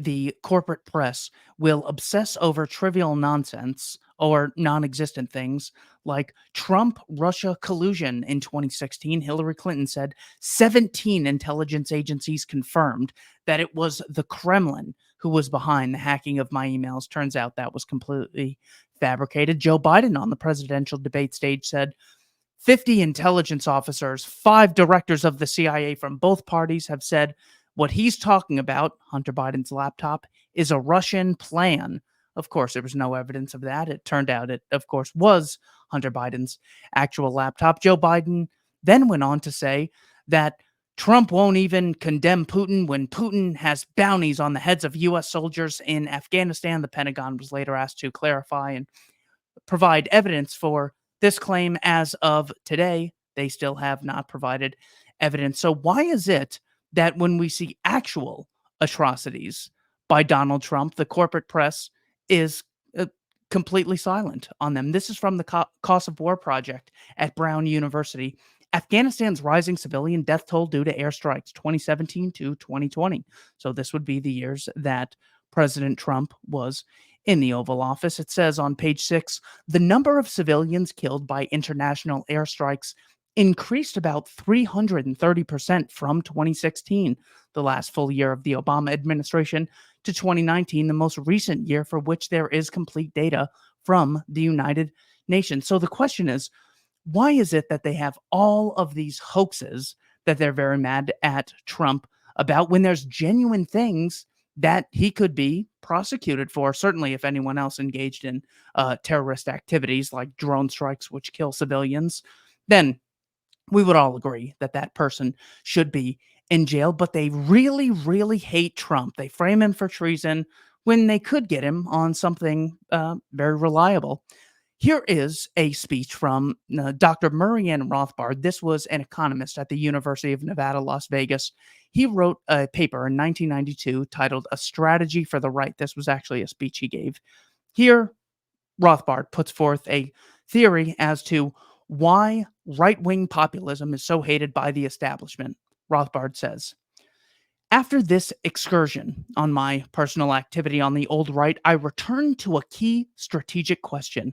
the corporate press will obsess over trivial nonsense or non existent things like Trump Russia collusion in 2016. Hillary Clinton said 17 intelligence agencies confirmed that it was the Kremlin who was behind the hacking of my emails. Turns out that was completely fabricated. Joe Biden on the presidential debate stage said 50 intelligence officers, 5 directors of the CIA from both parties have said what he's talking about, Hunter Biden's laptop, is a Russian plan. Of course, there was no evidence of that. It turned out it, of course, was Hunter Biden's actual laptop. Joe Biden then went on to say that Trump won't even condemn Putin when Putin has bounties on the heads of U.S. soldiers in Afghanistan. The Pentagon was later asked to clarify and provide evidence for this claim. As of today, they still have not provided evidence. So, why is it that when we see actual atrocities by Donald Trump, the corporate press is completely silent on them? This is from the Cost of War Project at Brown University. Afghanistan's rising civilian death toll due to airstrikes 2017 to 2020. So, this would be the years that President Trump was in the Oval Office. It says on page 6, the number of civilians killed by international airstrikes increased about 330% from 2016, the last full year of the Obama administration, to 2019, the most recent year for which there is complete data from the United Nations. So the question is, why is it that they have all of these hoaxes that they're very mad at Trump about when there's genuine things that he could be prosecuted for? Certainly, if anyone else engaged in terrorist activities like drone strikes, which kill civilians, then we would all agree that that person should be in jail. But they really, really hate Trump. They frame him for treason when they could get him on something very reliable. Here is a speech from Dr. Murray Ann Rothbard. This was an economist at the University of Nevada, Las Vegas. He wrote a paper in 1992 titled A Strategy for the Right. This was actually a speech he gave. Here, Rothbard puts forth a theory as to why right-wing populism is so hated by the establishment. Rothbard says, after this excursion on my personal activity on the old right, I returned to a key strategic question.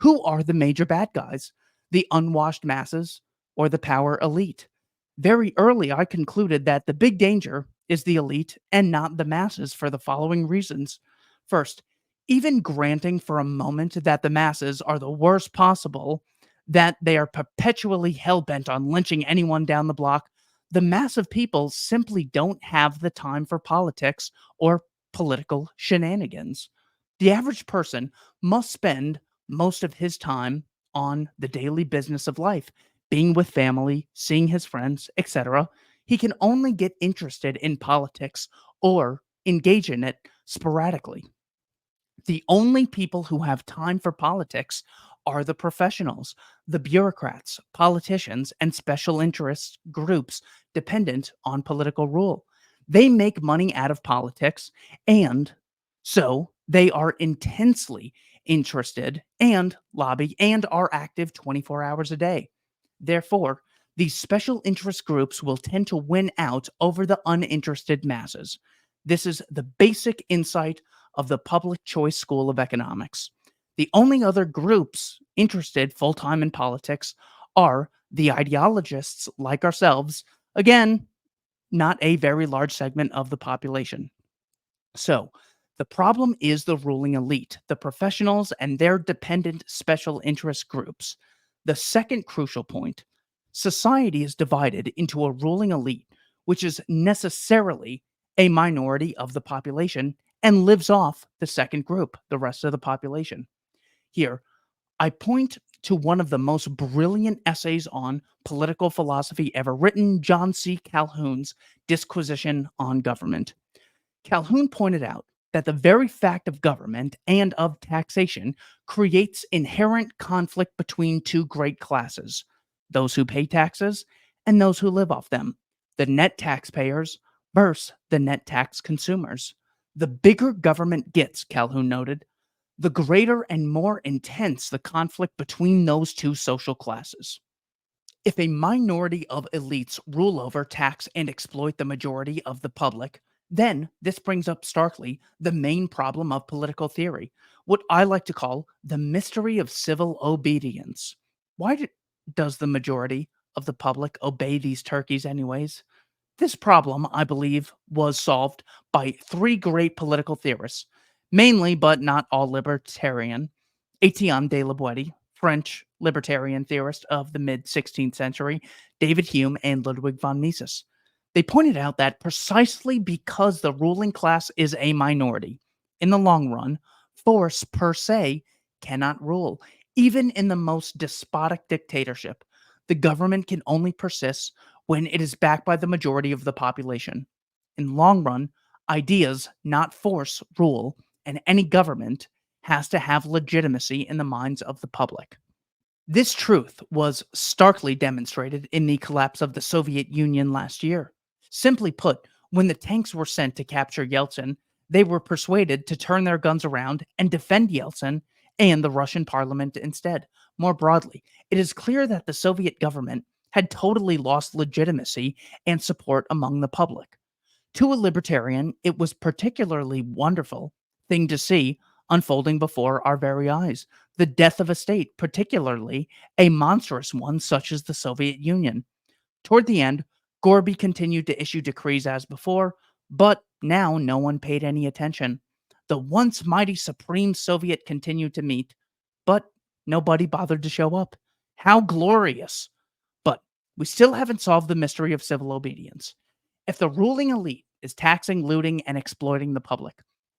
Who are the major bad guys? The unwashed masses or the power elite? Very early, I concluded that the big danger is the elite and not the masses for the following reasons. First, even granting for a moment that the masses are the worst possible, that they are perpetually hell-bent on lynching anyone down the block, the mass of people simply don't have the time for politics or political shenanigans. The average person must spend most of his time on the daily business of life, being with family, seeing his friends, etc. He can only get interested in politics or engage in it sporadically. The only people who have time for politics are the professionals, the bureaucrats, politicians, and special interest groups dependent on political rule. They make money out of politics, and so they are intensely interested and lobby and are active 24 hours a day. Therefore, these special interest groups will tend to win out over the uninterested masses. This is the basic insight of the public choice school of economics. The only other groups interested full time in politics are the ideologists like ourselves, again, not a very large segment of the population. So, the problem is the ruling elite, the professionals, and their dependent special interest groups. The second crucial point, society is divided into a ruling elite, which is necessarily a minority of the population and lives off the second group, the rest of the population. Here, I point to one of the most brilliant essays on political philosophy ever written, John C. Calhoun's Disquisition on Government. Calhoun pointed out that the very fact of government and of taxation creates inherent conflict between two great classes, those who pay taxes and those who live off them, the net taxpayers versus the net tax consumers. The bigger government gets, Calhoun noted, the greater and more intense the conflict between those two social classes. If a minority of elites rule over, tax, and exploit the majority of the public, Then, this brings up starkly the main problem of political theory, what I like to call the mystery of civil obedience. Why does the majority of the public obey these turkeys, anyways? This problem, I believe, was solved by three great political theorists, mainly but not all libertarian. Etienne de la Boétie, French libertarian theorist of the mid 16th century, David Hume, and Ludwig von Mises. They pointed out that precisely because the ruling class is a minority, in the long run, force per se cannot rule. Even in the most despotic dictatorship, the government can only persist when it is backed by the majority of the population. In long run, ideas, not force, rule, and any government has to have legitimacy in the minds of the public. This truth was starkly demonstrated in the collapse of the Soviet Union last year. Simply put, when the tanks were sent to capture Yeltsin, they were persuaded to turn their guns around and defend Yeltsin and the Russian parliament instead. More broadly, it is clear that the Soviet government had totally lost legitimacy and support among the public. To a libertarian, it was particularly wonderful thing to see unfolding before our very eyes. The death of a state, particularly a monstrous one such as the Soviet Union. Toward the end, Gorby continued to issue decrees as before, but now no one paid any attention. The once mighty Supreme Soviet continued to meet, but nobody bothered to show up. How glorious! But we still haven't solved the mystery of civil obedience. If the ruling elite is taxing, looting, and exploiting the public,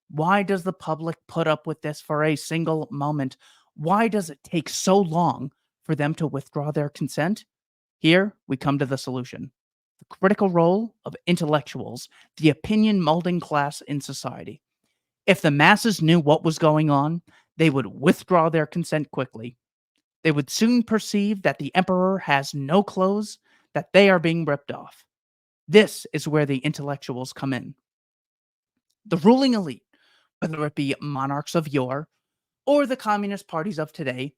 why does the public put up with this for a single moment? Why does it take so long for them to withdraw their consent? Here we come to the solution: the critical role of intellectuals, the opinion molding class in society. If the masses knew what was going on, they would withdraw their consent quickly. They would soon perceive that the emperor has no clothes, that they are being ripped off. This is where the intellectuals come in. The ruling elite, whether it be monarchs of yore or the communist parties of today,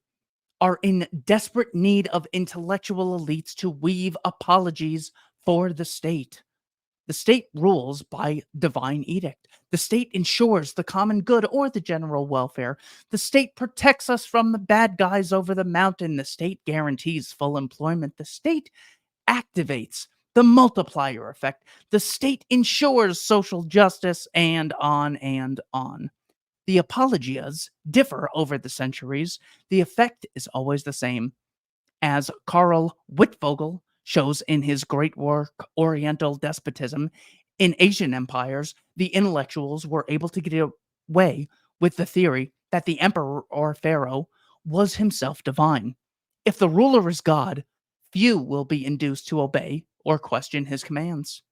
are in desperate need of intellectual elites to weave apologies for the state. The state rules by divine edict. The state ensures the common good or the general welfare. The state protects us from the bad guys over the mountain. The state guarantees full employment. The state activates the multiplier effect. The state ensures social justice, and on and on. The apologias differ over the centuries. The effect is always the same. As Karl Wittfogel shows in his great work Oriental Despotism, in Asian empires, the intellectuals were able to get away with the theory that the emperor or pharaoh was himself divine. If the ruler is God, few will be induced to obey or question his commands.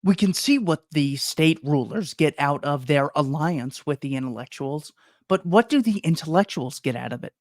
We can see what the state rulers get out of their alliance with the intellectuals, but what do the intellectuals get out of it?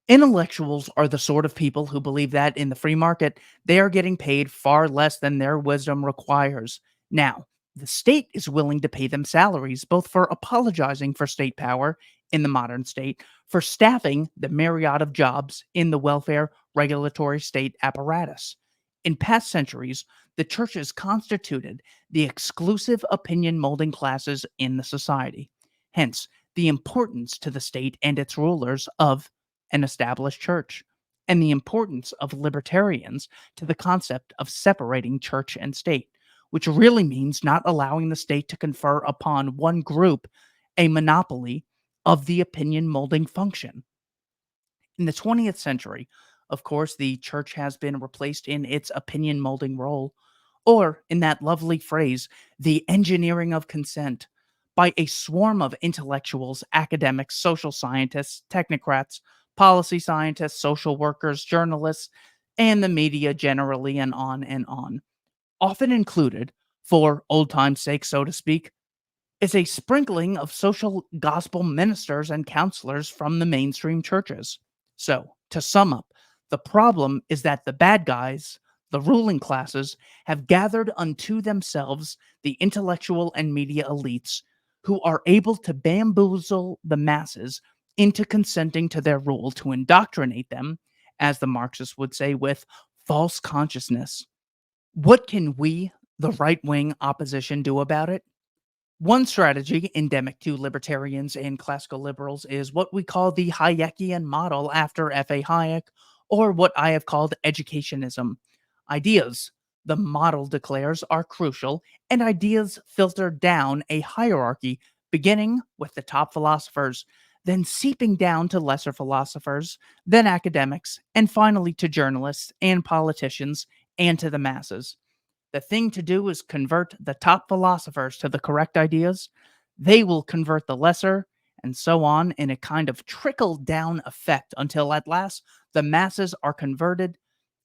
Intellectuals are the sort of people who believe that in the free market, they are getting paid far less than their wisdom requires. Now, the state is willing to pay them salaries, both for apologizing for state power in the modern state, for staffing the myriad of jobs in the welfare regulatory state apparatus. In past centuries, the churches constituted the exclusive opinion molding classes in the society. Hence, the importance to the state and its rulers of an established church, and the importance of libertarians to the concept of separating church and state, which really means not allowing the state to confer upon one group a monopoly of the opinion molding function. In the 20th century, of course, the church has been replaced in its opinion molding role, or in that lovely phrase, the engineering of consent, by a swarm of intellectuals, academics, social scientists, technocrats, policy scientists, social workers, journalists, and the media generally, and on and on. Often included, for old time's sake, so to speak, is a sprinkling of social gospel ministers and counselors from the mainstream churches. So, to sum up, the problem is that the bad guys, the ruling classes, have gathered unto themselves the intellectual and media elites who are able to bamboozle the masses into consenting to their rule, to indoctrinate them, as the Marxists would say, with false consciousness. What can we, the right wing opposition, do about it? One strategy endemic to libertarians and classical liberals is what we call the Hayekian model after F.A. Hayek, or what I have called educationism. Ideas, the model declares, are crucial, and ideas filter down a hierarchy, beginning with the top philosophers, then seeping down to lesser philosophers, then academics, and finally to journalists and politicians and to the masses. The thing to do is convert the top philosophers to the correct ideas. They will convert the lesser, and so on in a kind of trickle down effect until at last the masses are converted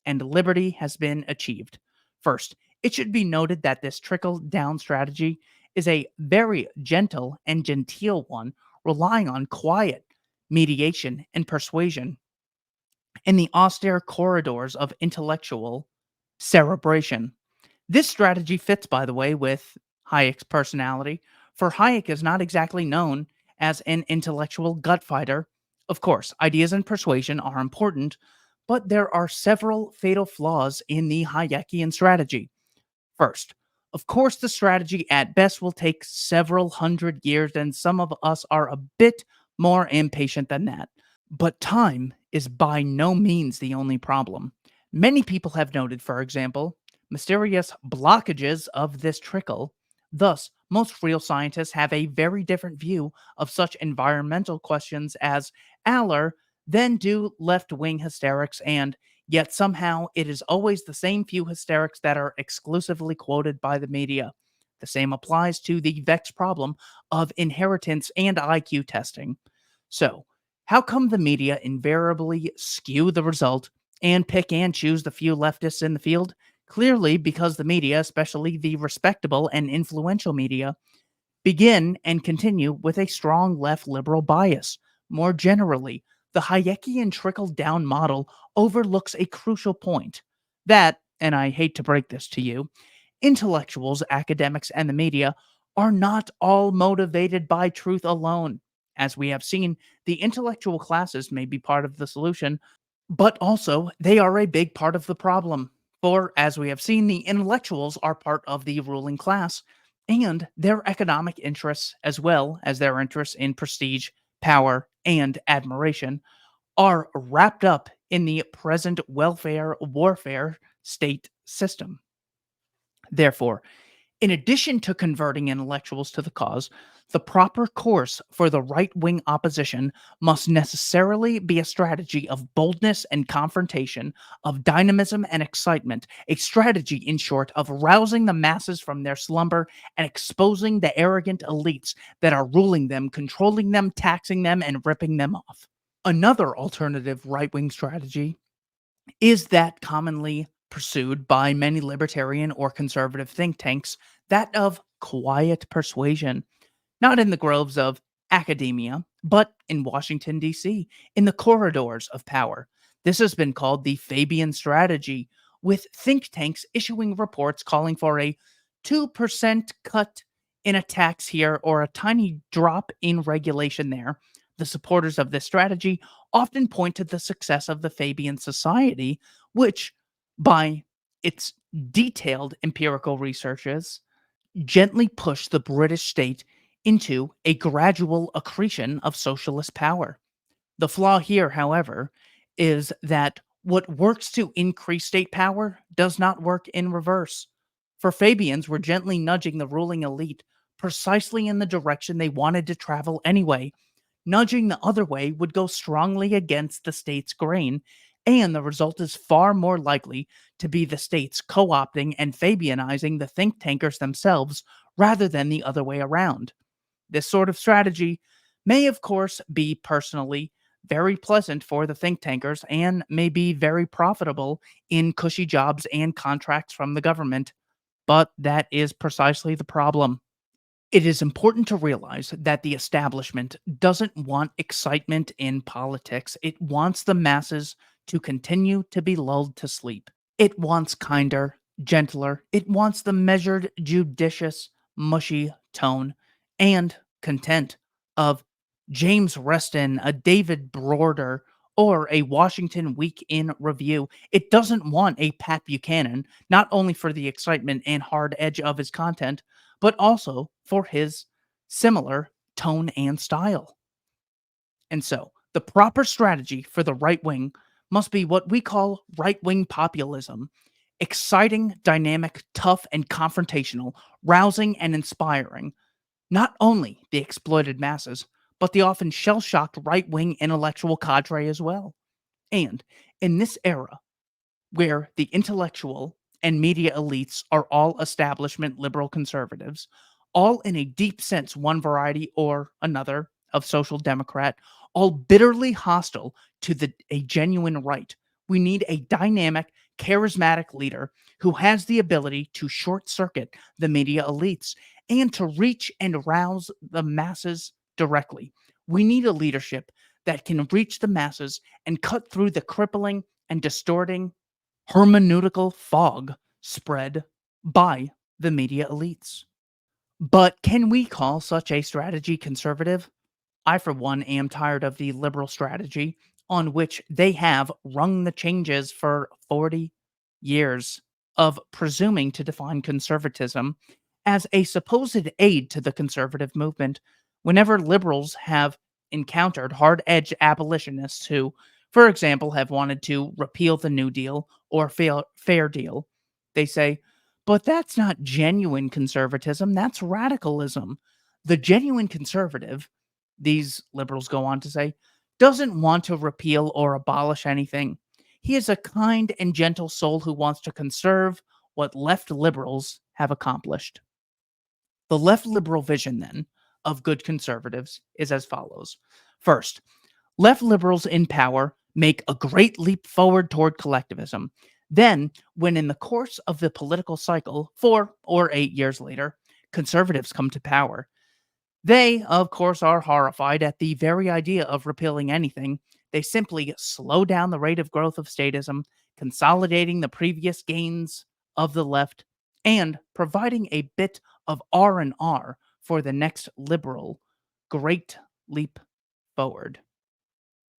and liberty has been achieved. First, it should be noted that this trickle down strategy is a very gentle and genteel one, relying on quiet mediation and persuasion in the austere corridors of intellectual cerebration. This strategy fits, by the way, with Hayek's personality, for Hayek is not exactly known as an intellectual gut fighter. Of course, ideas and persuasion are important, but there are several fatal flaws in the Hayekian strategy. First, of course, the strategy at best will take several hundred years, and some of us are a bit more impatient than that. But time is by no means the only problem. Many people have noted, for example, mysterious blockages of this trickle. Thus, most real scientists have a very different view of such environmental questions as Aller than do left wing hysterics, and yet somehow it is always the same few hysterics that are exclusively quoted by the media. The same applies to the vexed problem of inheritance and IQ testing. So, how come the media invariably skew the result and pick and choose the few leftists in the field? Clearly, because the media, especially the respectable and influential media, begin and continue with a strong left liberal bias. More generally, the Hayekian trickle down model overlooks a crucial point that, and I hate to break this to you, intellectuals, academics, and the media are not all motivated by truth alone. As we have seen, the intellectual classes may be part of the solution, but also they are a big part of the problem. For, as we have seen, the intellectuals are part of the ruling class, and their economic interests, as well as their interests in prestige, power, and admiration, are wrapped up in the present welfare warfare state system. Therefore, in addition to converting intellectuals to the cause, the proper course for the right wing opposition must necessarily be a strategy of boldness and confrontation, of dynamism and excitement, a strategy, in short, of rousing the masses from their slumber and exposing the arrogant elites that are ruling them, controlling them, taxing them, and ripping them off. Another alternative right wing strategy is that commonly pursued by many libertarian or conservative think tanks, that of quiet persuasion, not in the groves of academia, but in Washington, D.C., in the corridors of power. This has been called the Fabian strategy, with think tanks issuing reports calling for a 2% cut in a tax here or a tiny drop in regulation there. The supporters of this strategy often point to the success of the Fabian Society, which, by its detailed empirical researches, gently pushed the British state into a gradual accretion of socialist power. The flaw here, however, is that what works to increase state power does not work in reverse. For Fabians were gently nudging the ruling elite precisely in the direction they wanted to travel anyway. Nudging the other way would go strongly against the state's grain, and the result is far more likely to be the states co opting and Fabianizing the think tankers themselves rather than the other way around. This sort of strategy may, of course, be personally very pleasant for the think tankers and may be very profitable in cushy jobs and contracts from the government, but that is precisely the problem. It is important to realize that the establishment doesn't want excitement in politics. It wants the masses to continue to be lulled to sleep. It wants kinder, gentler, it wants the measured, judicious, mushy tone and content of James Reston, a David Broder, or a Washington Week in Review. It doesn't want a Pat Buchanan, not only for the excitement and hard edge of his content, but also for his similar tone and style. And so, the proper strategy for the right wing must be what we call right wing populism: exciting, dynamic, tough, and confrontational, rousing, and inspiring not only the exploited masses, but the often shell shocked right wing intellectual cadre as well. And in this era, where the intellectual and media elites are all establishment liberal conservatives, all in a deep sense one variety or another of social democrat, all bitterly hostile to a genuine right. We need a dynamic, charismatic leader who has the ability to short circuit the media elites and to reach and rouse the masses directly. We need a leadership that can reach the masses and cut through the crippling and distorting hermeneutical fog spread by the media elites. But can we call such a strategy conservative? I, for one, am tired of the liberal strategy on which they have rung the changes for 40 years of presuming to define conservatism as a supposed aid to the conservative movement. Whenever liberals have encountered hard edged abolitionists who, for example, have wanted to repeal the New Deal or Fair Deal, they say, but that's not genuine conservatism, that's radicalism. The genuine conservative, these liberals go on to say, doesn't want to repeal or abolish anything. He is a kind and gentle soul who wants to conserve what left liberals have accomplished. The left liberal vision, then, of good conservatives is as follows. First, left liberals in power make a great leap forward toward collectivism. Then, when in the course of the political cycle, 4 or 8 years later, conservatives come to power, they, of course, are horrified at the very idea of repealing anything. They simply slow down the rate of growth of statism, consolidating the previous gains of the left and providing a bit of R&R for the next liberal great leap forward.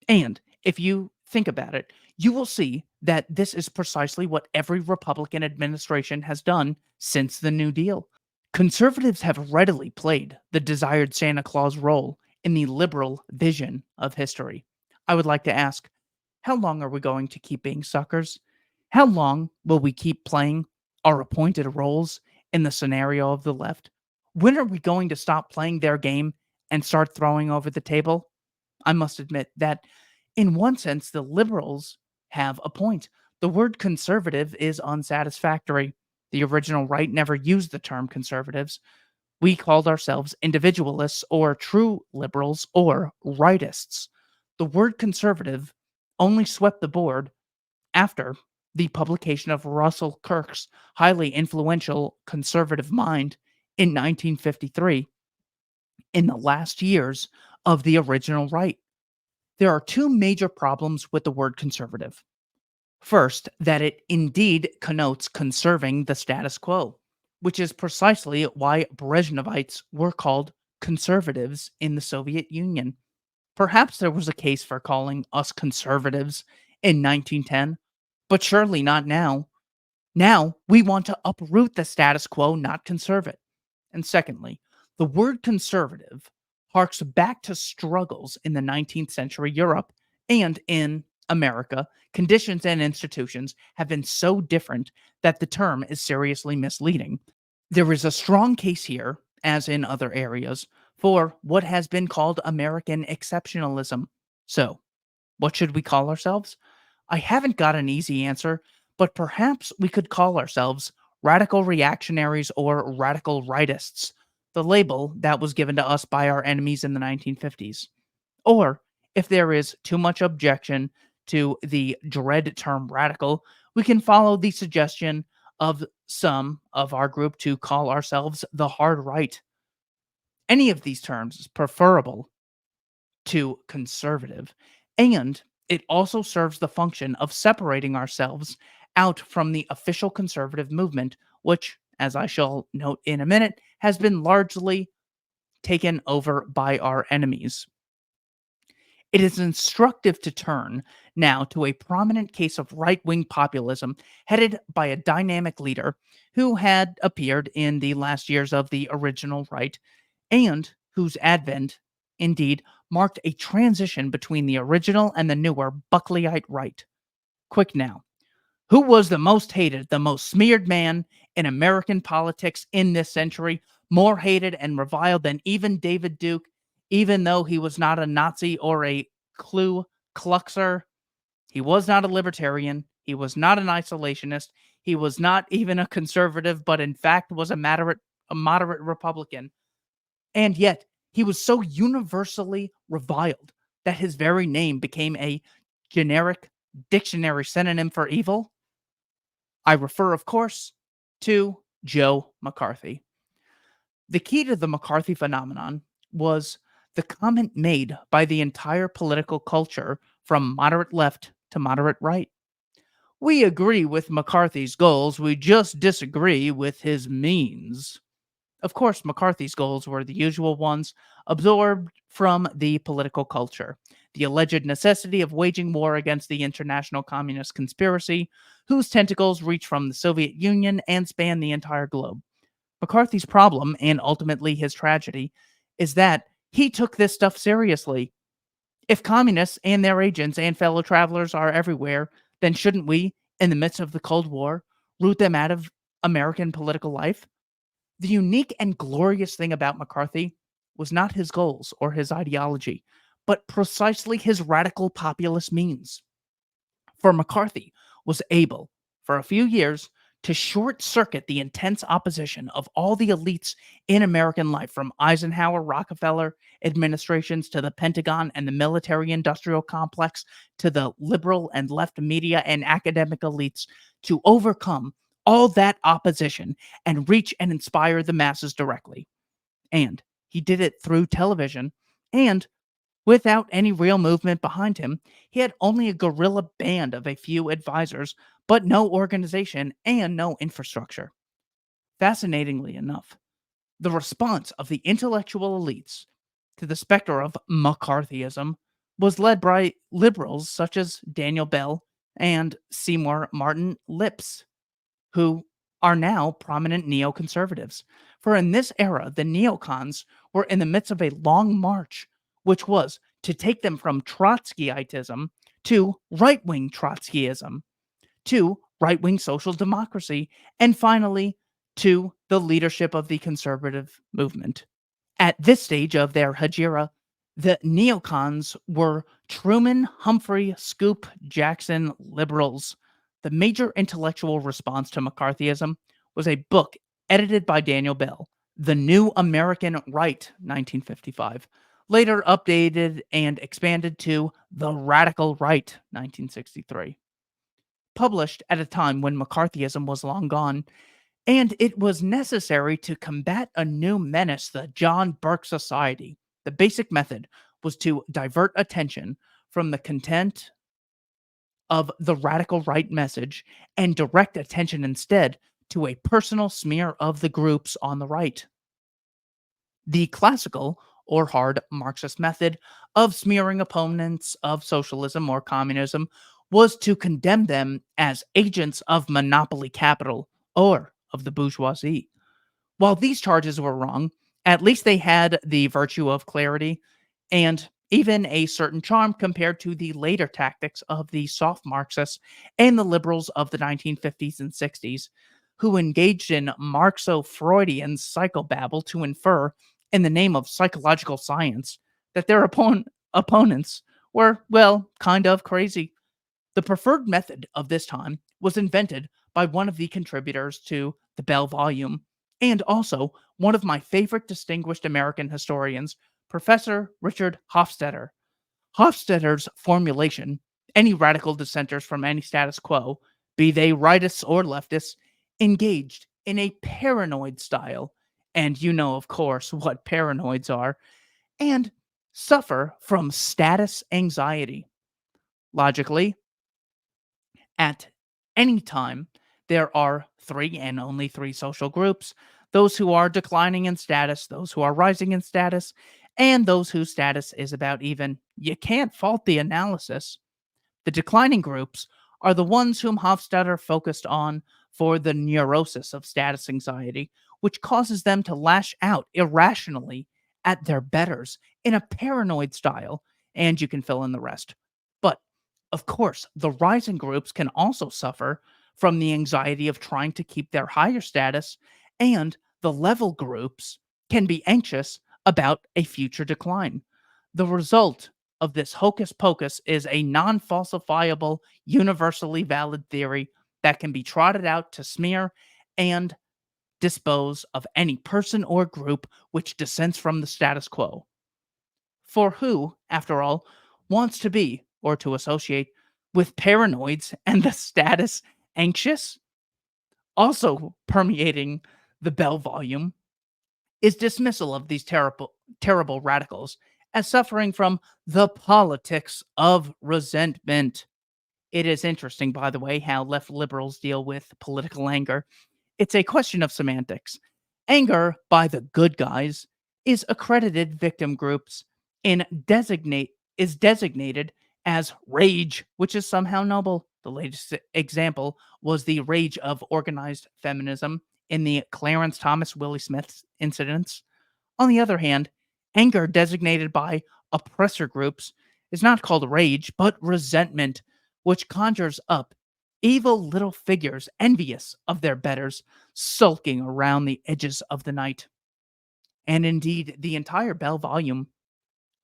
And if you think about it, you will see that this is precisely what every Republican administration has done since the New Deal. Conservatives have readily played the desired Santa Claus role in the liberal vision of history. I would like to ask, how long are we going to keep being suckers? How long will we keep playing our appointed roles in the scenario of the left? When are we going to stop playing their game and start throwing over the table? I must admit that, in one sense, the liberals have a point. The word conservative is unsatisfactory. The original right never used the term conservatives. We called ourselves individualists or true liberals or rightists. The word conservative only swept the board after the publication of Russell Kirk's highly influential conservative mind in 1953, in the last years of the original right. There are two major problems with the word conservative. First, that it indeed connotes conserving the status quo, which is precisely why Brezhnevites were called conservatives in the Soviet Union. Perhaps there was a case for calling us conservatives in 1910, but surely not now. Now we want to uproot the status quo, not conserve it. And secondly, the word conservative harks back to struggles in the 19th century Europe and in America. Conditions and institutions have been so different that the term is seriously misleading. There is a strong case here, as in other areas, for what has been called American exceptionalism. So, what should we call ourselves? I haven't got an easy answer, but perhaps we could call ourselves radical reactionaries or radical rightists, the label that was given to us by our enemies in the 1950s. Or, if there is too much objection to the dread term radical, we can follow the suggestion of some of our group to call ourselves the hard right. Any of these terms is preferable to conservative, and it also serves the function of separating ourselves out from the official conservative movement, which, as I shall note in a minute, has been largely taken over by our enemies. It is instructive to turn now to a prominent case of right wing populism headed by a dynamic leader who had appeared in the last years of the original right and whose advent, indeed, marked a transition between the original and the newer Buckleyite right. Quick now. Who was the most hated, the most smeared man in American politics in this century? More hated and reviled than even David Duke, even though he was not a Nazi or a Ku Kluxer. He was not a libertarian. He was not an isolationist. He was not even a conservative, but in fact was a moderate Republican. And yet, he was so universally reviled that his very name became a generic dictionary synonym for evil. I refer, of course, to Joe McCarthy. The key to the McCarthy phenomenon was the comment made by the entire political culture from moderate left to moderate right. We agree with McCarthy's goals, we just disagree with his means. Of course, McCarthy's goals were the usual ones absorbed from the political culture. The alleged necessity of waging war against the international communist conspiracy, whose tentacles reach from the Soviet Union and span the entire globe. McCarthy's problem, and ultimately his tragedy, is that he took this stuff seriously. If communists and their agents and fellow travelers are everywhere, then shouldn't we, in the midst of the Cold War, root them out of American political life? The unique and glorious thing about McCarthy was not his goals or his ideology, but precisely his radical populist means. For McCarthy was able, for a few years, to short circuit the intense opposition of all the elites in American life, from Eisenhower, Rockefeller administrations to the Pentagon and the military industrial complex to the liberal and left media and academic elites, to overcome all that opposition and reach and inspire the masses directly. And he did it through television and without any real movement behind him. He had only a guerrilla band of a few advisors, but no organization and no infrastructure. Fascinatingly enough, the response of the intellectual elites to the specter of McCarthyism was led by liberals such as Daniel Bell and Seymour Martin Lips, who are now prominent neoconservatives. For in this era, the neocons were in the midst of a long march, which was to take them from Trotskyitism to right wing Trotskyism, to right wing social democracy, and finally to the leadership of the conservative movement. At this stage of their hegira, the neocons were Truman, Humphrey, Scoop, Jackson liberals. The major intellectual response to McCarthyism was a book edited by Daniel Bell, The New American Right, 1955, later updated and expanded to The Radical Right, 1963. Published at a time when McCarthyism was long gone, and it was necessary to combat a new menace, the John Burke Society. The basic method was to divert attention from the content of the radical right message and direct attention instead to a personal smear of the groups on the right. The classical or hard Marxist method of smearing opponents of socialism or communism was to condemn them as agents of monopoly capital or of the bourgeoisie. While these charges were wrong, at least they had the virtue of clarity and even a certain charm compared to the later tactics of the soft Marxists and the liberals of the 1950s and 60s, who engaged in Marxo Freudian psychobabble to infer, in the name of psychological science, that their opponents were, well, kind of crazy. The preferred method of this time was invented by one of the contributors to the Bell volume, and also one of my favorite distinguished American historians, Professor Richard Hofstadter. Hofstadter's formulation: any radical dissenters from any status quo, be they rightists or leftists, engaged in a paranoid style, and you know, of course, what paranoids are, and suffer from status anxiety. Logically, at any time, there are three and only three social groups: those who are declining in status, those who are rising in status, and those whose status is about even. You can't fault the analysis. The declining groups are the ones whom Hofstadter focused on for the neurosis of status anxiety, which causes them to lash out irrationally at their betters in a paranoid style, and you can fill in the rest. But of course, the rising groups can also suffer from the anxiety of trying to keep their higher status, and the level groups can be anxious about a future decline. The result of this hocus pocus is a non falsifiable, universally valid theory that can be trotted out to smear and dispose of any person or group which dissents from the status quo. For who, after all, wants to be or to associate with paranoids and the status anxious? Also permeating the bell volume is dismissal of these terrible radicals as suffering from the politics of resentment. It is interesting, by the way, how left liberals deal with political anger. It's a question of semantics. Anger by the good guys is accredited victim groups in designate is designated as rage, which is somehow noble. The latest example was the rage of organized feminism in the Clarence Thomas Willie Smith incidents. On the other hand, anger designated by oppressor groups is not called rage, but resentment, which conjures up evil little figures envious of their betters, sulking around the edges of the night. And indeed, the entire Bell volume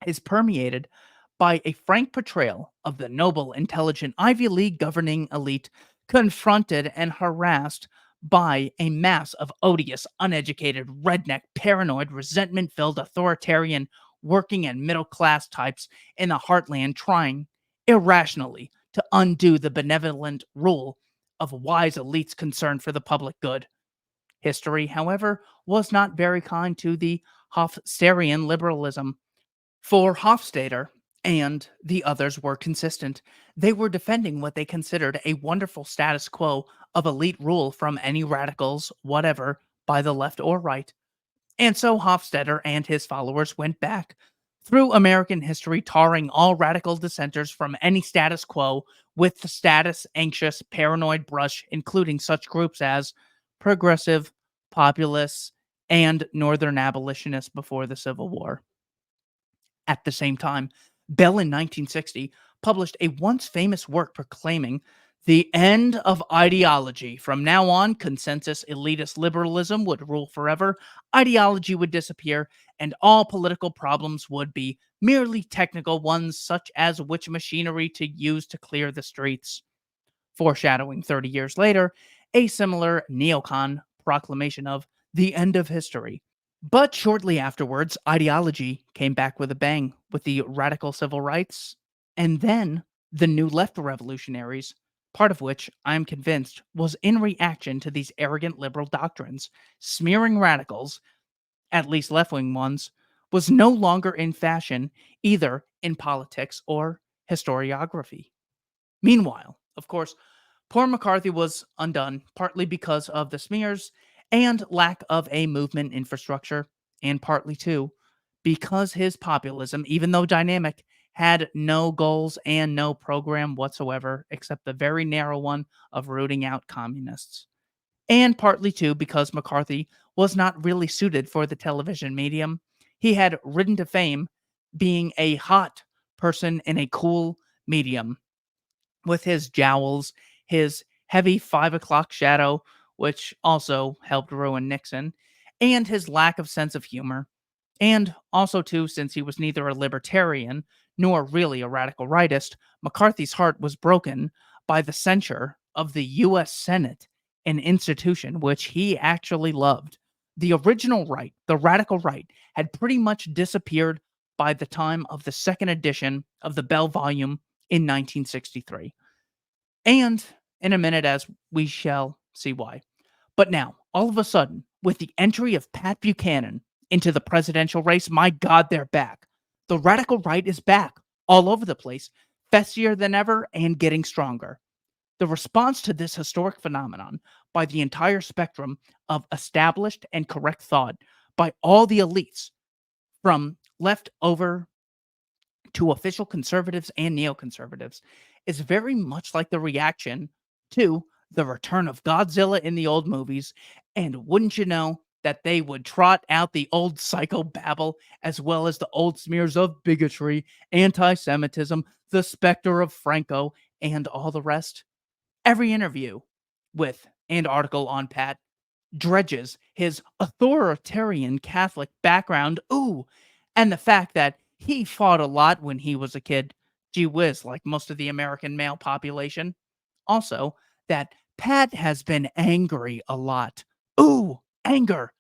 is permeated by a frank portrayal of the noble, intelligent Ivy League governing elite confronted and harassed by a mass of odious, uneducated, redneck, paranoid, resentment filled, authoritarian, working and middle class types in the heartland trying irrationally to undo the benevolent rule of wise elites concerned for the public good. History, however, was not very kind to the Hofstadterian liberalism, for Hofstadter and the others were consistent. They were defending what they considered a wonderful status quo of elite rule from any radicals, whatever, by the left or right. And so Hofstadter and his followers went back through American history, tarring all radical dissenters from any status quo with the status anxious, paranoid brush, including such groups as progressive, populists, and Northern abolitionists before the Civil War. At the same time, Bell in 1960 published a once famous work proclaiming the end of ideology. From now on, consensus elitist liberalism would rule forever, ideology would disappear, and all political problems would be merely technical ones, such as which machinery to use to clear the streets. Foreshadowing 30 years later, a similar neocon proclamation of the end of history. But shortly afterwards, ideology came back with a bang with the radical civil rights and then the new left revolutionaries, part of which I am convinced was in reaction to these arrogant liberal doctrines. Smearing radicals, at least left wing ones, was no longer in fashion either in politics or historiography. Meanwhile, of course, poor McCarthy was undone, partly because of the smears and lack of a movement infrastructure, and partly too because his populism, even though dynamic, had no goals and no program whatsoever except the very narrow one of rooting out communists. And partly too because McCarthy was not really suited for the television medium. He had risen to fame being a hot person in a cool medium with his jowls, his heavy 5 o'clock shadow, which also helped ruin Nixon, and his lack of sense of humor. And also, too, since he was neither a libertarian nor really a radical rightist, McCarthy's heart was broken by the censure of the U.S. Senate, an institution which he actually loved. The original right, the radical right, had pretty much disappeared by the time of the second edition of the Bell volume in 1963. And in a minute, as we shall see why. But now, all of a sudden, with the entry of Pat Buchanan into the presidential race, my God, they're back. The radical right is back, all over the place, festier than ever and getting stronger. The response to this historic phenomenon by the entire spectrum of established and correct thought by all the elites, from left over to official conservatives and neoconservatives, is very much like the reaction to the return of Godzilla in the old movies. And wouldn't you know that they would trot out the old psychobabble as well as the old smears of bigotry, anti Semitism, the specter of Franco, and all the rest? Every interview with and article on Pat dredges his authoritarian Catholic background, ooh, and the fact that he fought a lot when he was a kid. Gee whiz, like most of the American male population. Also, that Pat has been angry a lot. Ooh, anger.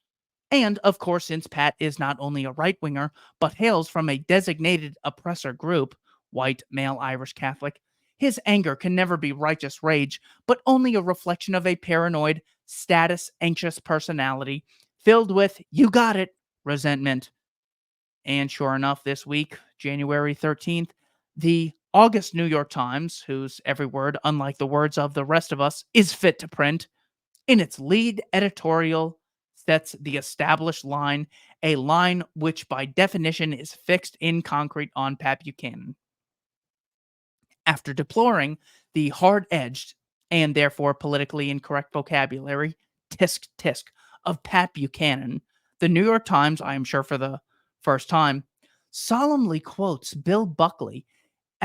And of course, since Pat is not only a right winger, but hails from a designated oppressor group, white male Irish Catholic, his anger can never be righteous rage, but only a reflection of a paranoid, status anxious personality filled with, you got it, resentment. And sure enough, this week, January 13th, the August New York Times, whose every word, unlike the words of the rest of us, is fit to print, in its lead editorial sets the established line, a line which by definition is fixed in concrete on Pat Buchanan. After deploring the hard edged and therefore politically incorrect vocabulary, tisk tisk, of Pat Buchanan, the New York Times, I am sure for the first time, solemnly quotes Bill Buckley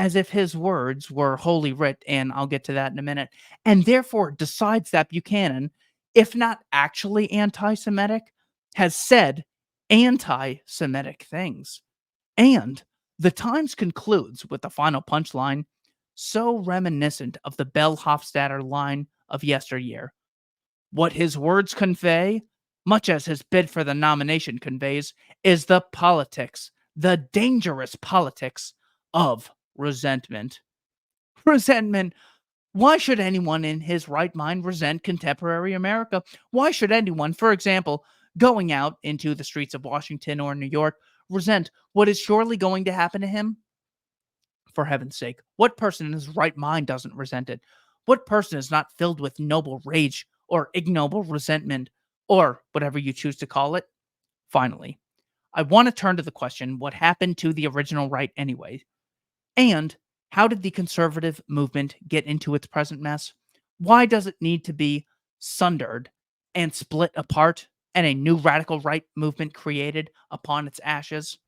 as if his words were holy writ, and I'll get to that in a minute, and therefore decides that Buchanan, if not actually anti Semitic, has said anti Semitic things. And the Times concludes with the final punchline, so reminiscent of the Bell Hofstadter line of yesteryear. What his words convey, much as his bid for the nomination conveys, is the politics, the dangerous politics of resentment. Resentment. Why should anyone in his right mind resent contemporary America? Why should anyone, for example, going out into the streets of Washington or New York, resent what is surely going to happen to him? For heaven's sake, what person in his right mind doesn't resent it? What person is not filled with noble rage or ignoble resentment, or whatever you choose to call it? Finally, I want to turn to the question, what happened to the original right anyway? And how did the conservative movement get into its present mess? Why does it need to be sundered and split apart and a new radical right movement created upon its ashes?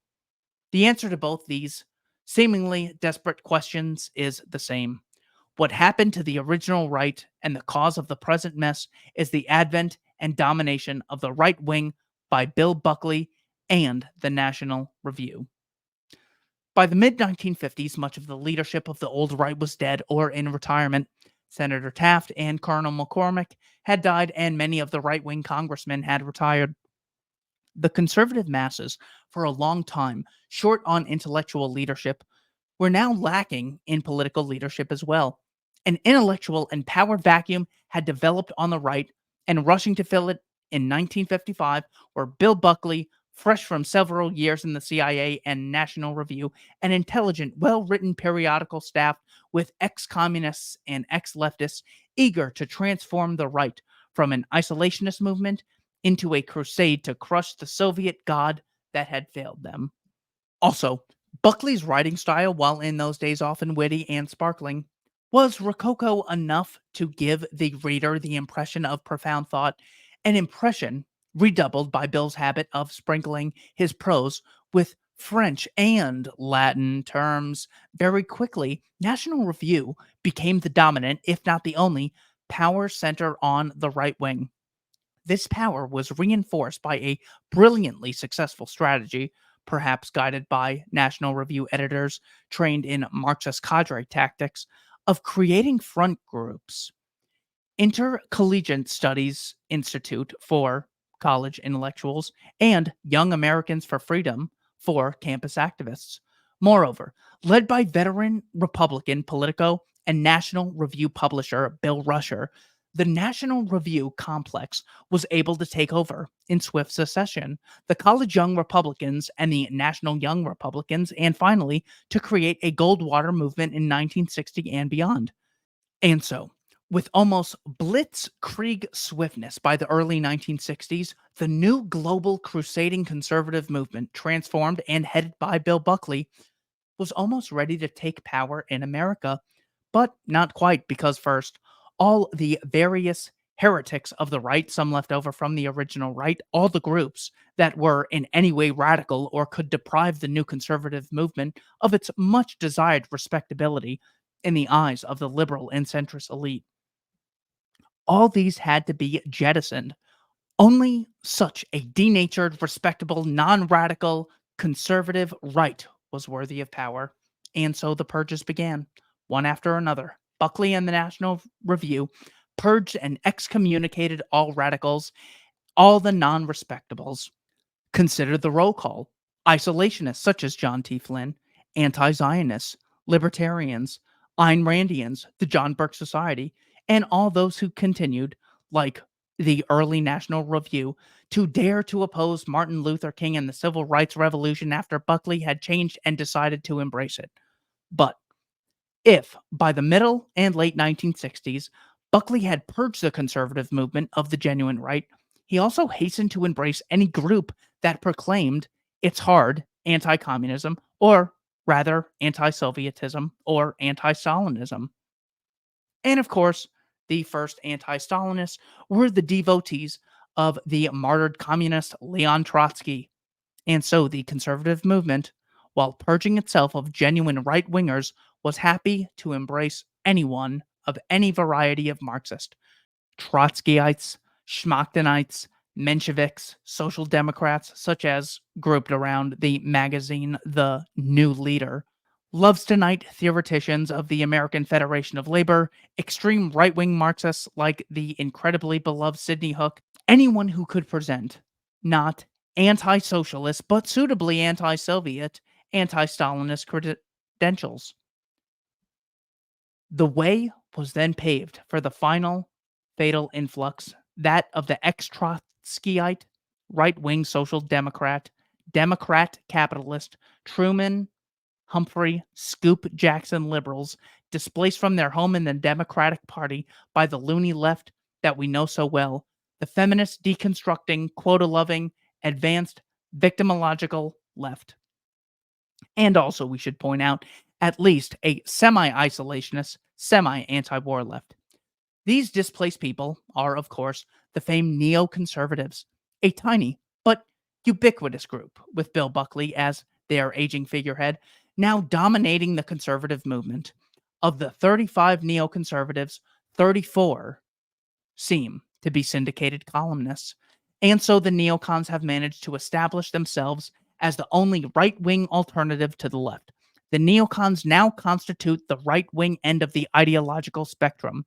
The answer to both these seemingly desperate questions is the same. What happened to the original right and the cause of the present mess is the advent and domination of the right wing by Bill Buckley and the National Review. By the mid 1950s, much of the leadership of the old right was dead or in retirement. Senator Taft and Colonel McCormick had died, and many of the right wing congressmen had retired. The conservative masses, for a long time, short on intellectual leadership, were now lacking in political leadership as well. An intellectual and power vacuum had developed on the right, and rushing to fill it in 1955 were Bill Buckley, fresh from several years in the CIA and National Review, an intelligent, well written periodical staff with ex communists and ex leftists eager to transform the right from an isolationist movement into a crusade to crush the Soviet god that had failed them. Also, Buckley's writing style, while in those days often witty and sparkling, was rococo enough to give the reader the impression of profound thought, an impression redoubled by Bill's habit of sprinkling his prose with French and Latin terms. Very quickly, National Review became the dominant, if not the only, power center on the right wing. This power was reinforced by a brilliantly successful strategy, perhaps guided by National Review editors trained in Marxist cadre tactics, of creating front groups. Intercollegiate Studies Institute for college intellectuals and Young Americans for Freedom for campus activists. Moreover, led by veteran Republican Politico and National Review publisher Bill Rusher, the National Review complex was able to take over in swift succession the College Young Republicans and the National Young Republicans, and finally to create a Goldwater movement in 1960 and beyond. And so, with almost blitzkrieg swiftness by the early 1960s, the new global crusading conservative movement, transformed and headed by Bill Buckley, was almost ready to take power in America. But not quite, because first, all the various heretics of the right, some left over from the original right, all the groups that were in any way radical or could deprive the new conservative movement of its much desired respectability in the eyes of the liberal and centrist elite, all these had to be jettisoned. Only such a denatured, respectable, non radical, conservative right was worthy of power. And so the purges began, one after another. Buckley and the National Review purged and excommunicated all radicals, all the non respectables. Consider the roll call: isolationists such as John T. Flynn, anti Zionists, libertarians, Ayn Randians, the John Burke Society, and all those who continued, like the early National Review, to dare to oppose Martin Luther King and the Civil Rights Revolution after Buckley had changed and decided to embrace it. But if, by the middle and late 1960s, Buckley had purged the conservative movement of the genuine right, he also hastened to embrace any group that proclaimed its hard anti communism, or rather anti Sovietism or anti Stalinism. And of course, the first anti Stalinists were the devotees of the martyred communist Leon Trotsky. And so the conservative movement, while purging itself of genuine right wingers, was happy to embrace anyone of any variety of Marxist: Trotskyites, Schmachtenites, Mensheviks, social democrats, such as grouped around the magazine The New Leader, Lovestenite theoreticians of the American Federation of Labor, extreme right wing Marxists like the incredibly beloved Sidney Hook, anyone who could present not anti socialist, but suitably anti Soviet, anti Stalinist credentials. The way was then paved for the final fatal influx, that of the ex Trotskyite, right wing social democrat, Democrat capitalist, Truman, Humphrey, Scoop Jackson liberals, displaced from their home in the Democratic Party by the loony left that we know so well, the feminist, deconstructing, quota loving, advanced, victimological left. And also, we should point out, at least a semi isolationist, semi anti war left. These displaced people are, of course, the famed neoconservatives, a tiny but ubiquitous group with Bill Buckley as their aging figurehead, now dominating the conservative movement. Of the 35 neoconservatives, 34 seem to be syndicated columnists. And so the neocons have managed to establish themselves as the only right wing alternative to the left. The neocons now constitute the right wing end of the ideological spectrum,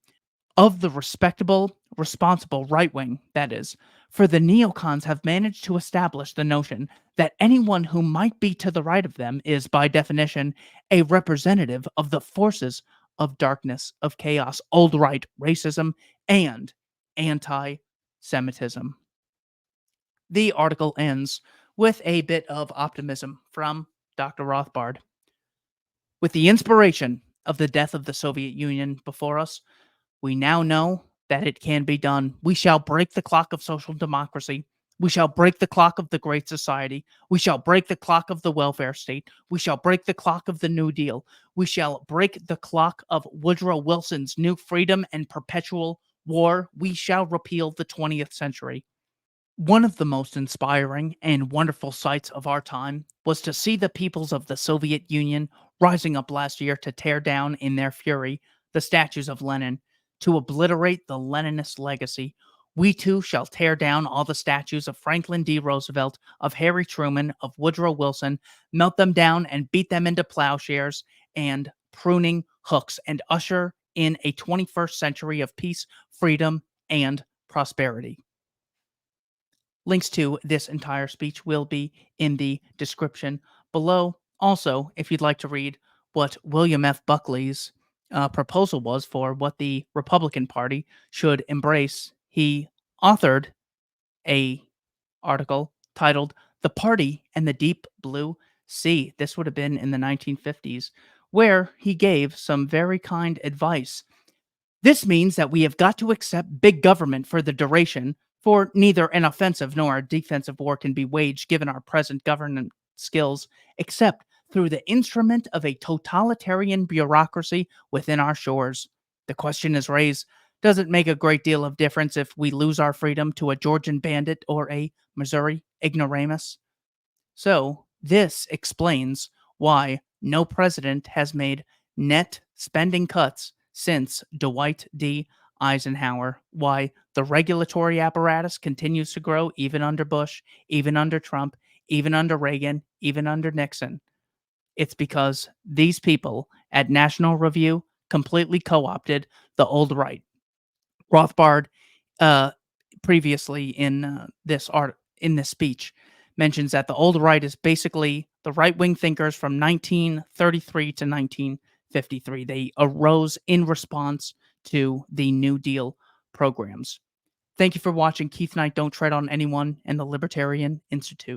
of the respectable, responsible right wing, that is. For the neocons have managed to establish the notion that anyone who might be to the right of them is, by definition, a representative of the forces of darkness, of chaos, old right, racism, and anti Semitism. The article ends with a bit of optimism from Dr. Rothbard. With the inspiration of the death of the Soviet Union before us, we now know that it can be done. We shall break the clock of social democracy. We shall break the clock of the Great Society. We shall break the clock of the welfare state. We shall break the clock of the New Deal. We shall break the clock of Woodrow Wilson's New Freedom and perpetual war. We shall repeal the 20th century. One of the most inspiring and wonderful sights of our time was to see the peoples of the Soviet Union rising up last year to tear down in their fury the statues of Lenin, to obliterate the Leninist legacy. We too shall tear down all the statues of Franklin D. Roosevelt, of Harry Truman, of Woodrow Wilson, melt them down and beat them into plowshares and pruning hooks, and usher in a 21st century of peace, freedom, and prosperity. Links to this entire speech will be in the description below. Also, if you'd like to read what William F. Buckley's proposal was for what the Republican Party should embrace, he authored a article titled "The Party and the Deep Blue Sea." This would have been in the 1950s, where he gave some very kind advice. This means that we have got to accept big government for the duration, for neither an offensive nor a defensive war can be waged given our present government skills, except through the instrument of a totalitarian bureaucracy within our shores. The question is raised, does it make a great deal of difference if we lose our freedom to a Georgian bandit or a Missouri ignoramus? So, this explains why no president has made net spending cuts since Dwight D. Eisenhower, why the regulatory apparatus continues to grow even under Bush, even under Trump, even under Reagan, even under Nixon. It's because these people at National Review completely co opted the old right. Rothbard, uh, previously in this speech, mentions that the old right is basically the right wing thinkers from 1933 to 1953. They arose in response to the New Deal programs. Thank you for watching Keith Knight Don't Tread on Anyone and the Libertarian Institute.